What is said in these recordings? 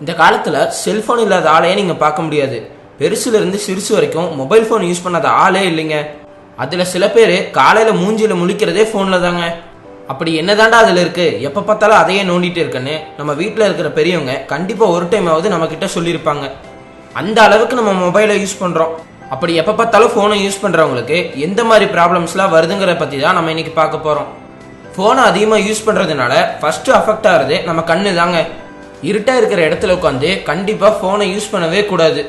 இந்த காலத்தில் செல்ஃபோன் இல்லாத ஆளையே நீங்கள் பார்க்க முடியாது. பெருசுலேருந்து சிறுசு வரைக்கும் மொபைல் ஃபோன் யூஸ் பண்ணாத ஆளே இல்லைங்க. அதில் சில பேர் காலையில் மூஞ்சியில் முழிக்கிறதே ஃபோனில் தாங்க. அப்படி என்னதாண்டா அதில் இருக்குது, எப்போ பார்த்தாலும் அதையே நோண்டிட்டு இருக்குன்னு நம்ம வீட்டில் இருக்கிற பெரியவங்க கண்டிப்பாக ஒரு டைமாவது நம்மக்கிட்ட சொல்லியிருப்பாங்க. அந்த அளவுக்கு நம்ம மொபைலை யூஸ் பண்ணுறோம். அப்படி எப்போ பார்த்தாலும் ஃபோனை யூஸ் பண்ணுறவங்களுக்கு எந்த மாதிரி ப்ராப்ளம்ஸ்லாம் வருதுங்கிறத பற்றி தான் நம்ம இன்றைக்கி பார்க்க போகிறோம். ஃபோனை அதிகமாக யூஸ் பண்ணுறதுனால ஃபஸ்ட்டு அஃபெக்ட் ஆகிறது நம்ம கண்ணு தாங்க. இருட்டாக இருக்கிற இடத்துல உட்காந்து கண்டிப்பாக ஃபோனை யூஸ் பண்ணவே கூடாது.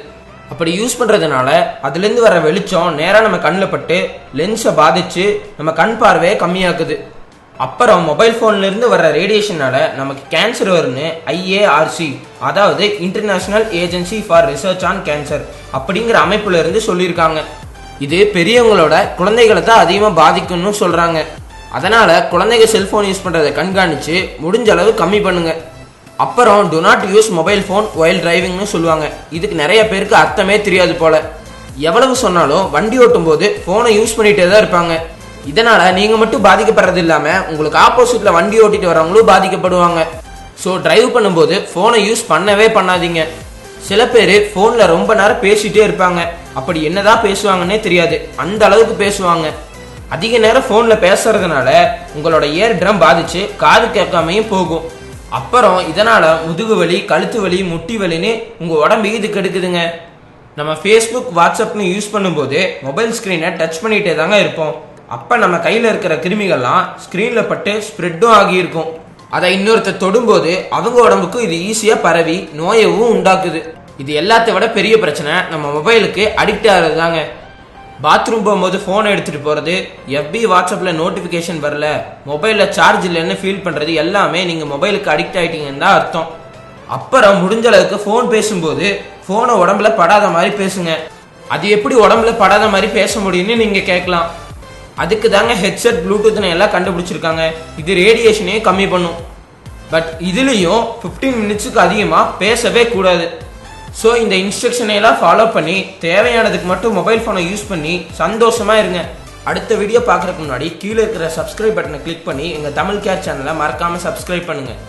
அப்படி யூஸ் பண்ணுறதுனால அதுலேருந்து வர வெளிச்சம் நேராக நம்ம கண்ணில் பட்டு லென்ஸை பாதித்து நம்ம கண் பார்வையே கம்மியாக்குது. அப்புறம் மொபைல் ஃபோன்லேருந்து வர ரேடியேஷனால் நமக்கு கேன்சர் வரும்னு IARC, அதாவது international agency for research on cancer அப்படிங்கிற அமைப்புல இருந்து சொல்லியிருக்காங்க. இது பெரியவங்களோட குழந்தைகளை தான் அதிகமாக பாதிக்கும்னு சொல்கிறாங்க. அதனால் குழந்தைங்க செல்ஃபோன் யூஸ் பண்ணுறதை கண்காணித்து முடிஞ்ச அளவு கம்மி பண்ணுங்க. அப்புறம் do not use mobile phone while டிரைவிங்னு சொல்லுவாங்க. இதுக்கு நிறைய பேருக்கு அர்த்தமே தெரியாது போல. எவ்வளவு சொன்னாலும் வண்டி ஓட்டும் போது ஃபோனை யூஸ் பண்ணிகிட்டே தான் இருப்பாங்க. இதனால் நீங்கள் மட்டும் பாதிக்கப்படுறது இல்லாமல் உங்களுக்கு ஆப்போசிட்டில் வண்டி ஓட்டிட்டு வரவங்களும் பாதிக்கப்படுவாங்க. ஸோ டிரைவ் பண்ணும்போது ஃபோனை யூஸ் பண்ணவே பண்ணாதீங்க. சில பேர் ஃபோனில் ரொம்ப நேரம் பேசிகிட்டே இருப்பாங்க. அப்படி என்னதான் பேசுவாங்கன்னே தெரியாது, அந்த அளவுக்கு பேசுவாங்க. அதிக நேரம் ஃபோனில் பேசுறதுனால உங்களோட இயர் ட்ரம் பாதிச்சு காது கேட்காமையும் போகும். அப்புறம் இதனால் முதுகு வலி, கழுத்து வலி, முட்டி வலின்னு உங்கள் உடம்பு இது கெடுக்குதுங்க. நம்ம ஃபேஸ்புக், வாட்ஸ்அப்னு யூஸ் பண்ணும்போது மொபைல் ஸ்க்ரீனை டச் பண்ணிகிட்டே தாங்க இருப்போம். அப்போ நம்ம கையில் இருக்கிற கிருமிகள்லாம் ஸ்க்ரீனில் பட்டு ஸ்ப்ரெட்டும் ஆகியிருக்கும். அதை இன்னொருத்தர் தொடும்போது அவங்க உடம்புக்கும் இது ஈஸியாக பரவி நோயவும் உண்டாக்குது. இது எல்லாத்தை விட பெரிய பிரச்சனை நம்ம மொபைலுக்கு அடிக்ட் ஆகிறது தாங்க. பாத்ரூம் போகும்போது ஃபோனை எடுத்துகிட்டு போகிறது, FB வாட்ஸ்அப்பில் நோட்டிஃபிகேஷன் வரல, மொபைலில் சார்ஜ் இல்லைன்னு ஃபீல் பண்ணுறது எல்லாமே நீங்கள் மொபைலுக்கு அடிக்ட் ஆகிட்டீங்கன்னு தான் அர்த்தம். அப்புறம் முடிஞ்ச அளவுக்கு ஃபோன் பேசும்போது ஃபோனை உடம்புல படாத மாதிரி பேசுங்க. அது எப்படி உடம்புல படாத மாதிரி பேச முடியும்னு நீங்கள் கேட்கலாம். அதுக்கு தாங்க ஹெட்செட், ப்ளூடூத்னு எல்லாம் கண்டுபிடிச்சிருக்காங்க. இது ரேடியேஷனையும் கம்மி பண்ணும். பட் இதுலேயும் 15 மினிட்ஸுக்கு அதிகமாக பேசவே கூடாது. ஸோ இந்த இன்ஸ்ட்ரக்ஷனை எல்லாம் ஃபாலோ பண்ணி தேவையானதுக்கு மட்டும் மொபைல் ஃபோனை யூஸ் பண்ணி சந்தோஷமாக இருங்க. அடுத்த வீடியோ பார்க்குறதுக்கு முன்னாடி கீழே இருக்கிற சப்ஸ்கிரைப் பட்டனை கிளிக் பண்ணி எங்கள் தமிழ் கேர் சேனலை மறக்காமல் சப்ஸ்கிரைப் பண்ணுங்கள்.